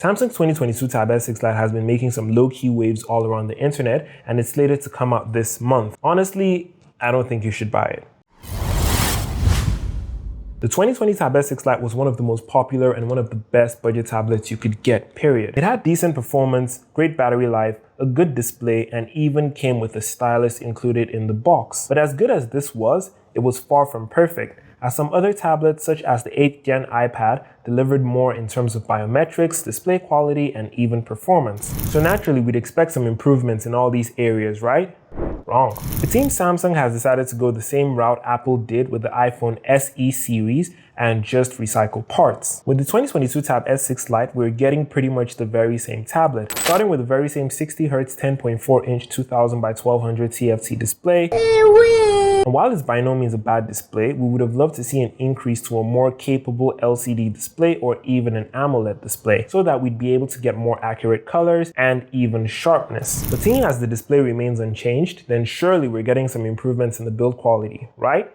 Samsung's 2022 Tab S6 Lite has been making some low-key waves all around the internet, and it's slated to come out this month. Honestly, I don't think you should buy it. The 2020 Tab S6 Lite was one of the most popular and one of the best budget tablets you could get, period. It had decent performance, great battery life, a good display, and even came with a stylus included in the box. But as good as this was, it was far from perfect, as some other tablets such as the 8th Gen iPad delivered more in terms of biometrics, display quality, and even performance. So naturally, we'd expect some improvements in all these areas, right? Wrong. It seems Samsung has decided to go the same route Apple did with the iPhone SE series and just recycle parts. With the 2022 Tab S6 Lite, we're getting pretty much the very same tablet, starting with the very same 60Hz 10.4-inch 2000 by 1200 TFT display. And while it's by no means a bad display, we would have loved to see an increase to a more capable LCD display or even an AMOLED display, so that we'd be able to get more accurate colors and even sharpness. But seeing as the display remains unchanged, then surely we're getting some improvements in the build quality, right?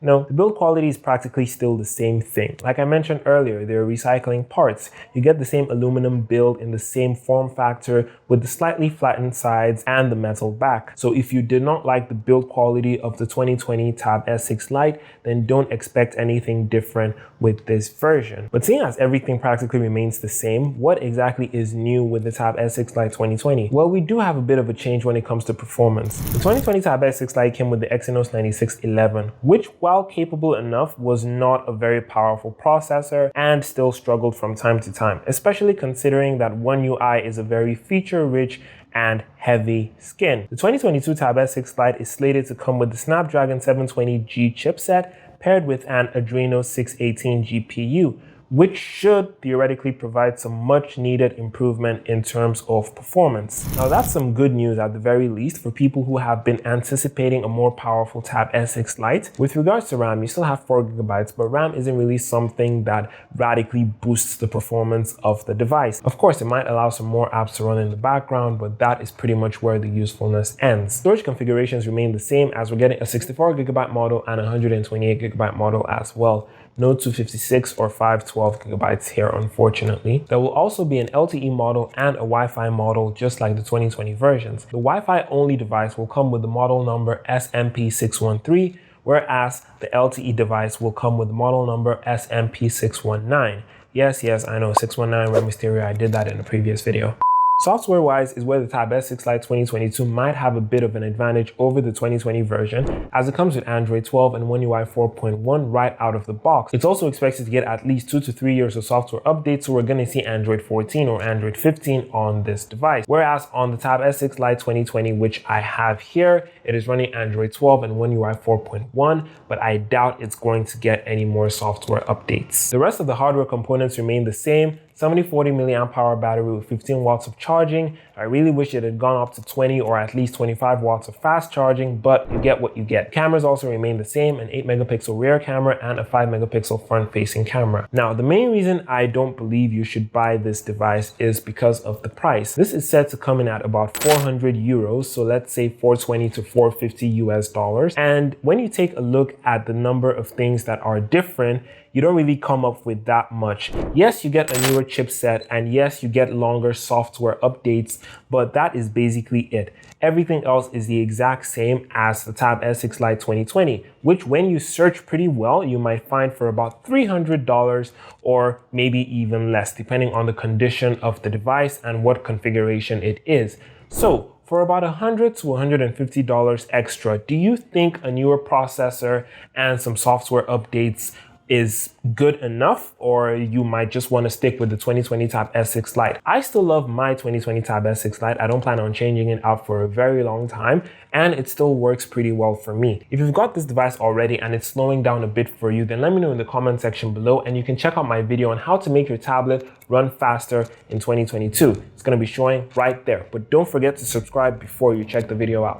No, the build quality is practically still the same thing. Like I mentioned earlier, they're recycling parts. You get the same aluminum build in the same form factor with the slightly flattened sides and the metal back. So if you did not like the build quality of the 2020 Tab S6 Lite, then don't expect anything different with this version. But seeing as everything practically remains the same, what exactly is new with the Tab S6 Lite 2020? Well, we do have a bit of a change when it comes to performance. The 2020 Tab S6 Lite came with the Exynos 9611, which, while capable enough, was not a very powerful processor and still struggled from time to time, especially considering that One UI is a very feature-rich and heavy skin. The 2022 Tab S6 Lite is slated to come with the Snapdragon 720G chipset paired with an Adreno 618 GPU, which should theoretically provide some much needed improvement in terms of performance. Now that's some good news at the very least for people who have been anticipating a more powerful Tab S6 Lite. With regards to RAM, you still have 4GB, but RAM isn't really something that radically boosts the performance of the device. Of course, it might allow some more apps to run in the background, but that is pretty much where the usefulness ends. Storage configurations remain the same, as we're getting a 64GB model and a 128GB model as well. No 256 or 512GB here, unfortunately. There will also be an LTE model and a Wi-Fi model, just like the 2020 versions. The Wi-Fi only device will come with the model number SMP613, whereas the LTE device will come with the model number SMP619. Yes, I know, 619 Red Mysterio, I did that in a previous video. Software-wise is where the Tab S6 Lite 2022 might have a bit of an advantage over the 2020 version, as it comes with Android 12 and One UI 4.1 right out of the box. It's also expected to get at least 2 to 3 years of software updates, so we're going to see Android 14 or Android 15 on this device. Whereas on the Tab S6 Lite 2020, which I have here, it is running Android 12 and One UI 4.1, but I doubt it's going to get any more software updates. The rest of the hardware components remain the same. 7040 mAh battery with 15 watts of charging. I really wish it had gone up to 20 or at least 25 watts of fast charging, but you get what you get. Cameras also remain the same, an 8-megapixel rear camera and a 5-megapixel front-facing camera. Now, the main reason I don't believe you should buy this device is because of the price. This is set to come in at about 400 euros, so let's say 420 to 450 US dollars. And when you take a look at the number of things that are different, you don't really come up with that much. Yes, you get a newer chipset, and yes, you get longer software updates, but that is basically it. Everything else is the exact same as the Tab S6 Lite 2020, which when you search pretty well, you might find for about $300 or maybe even less, depending on the condition of the device and what configuration it is. So for about $100 to $150 extra, do you think a newer processor and some software updates is good enough, or you might just want to stick with the 2020 Tab S6 Lite? I still love my 2020 Tab S6 Lite. I don't plan on changing it out for a very long time, and it still works pretty well for me. If you've got this device already and it's slowing down a bit for you, then let me know in the comment section below, and you can check out my video on how to make your tablet run faster in 2022. It's going to be showing right there, but don't forget to subscribe before you check the video out.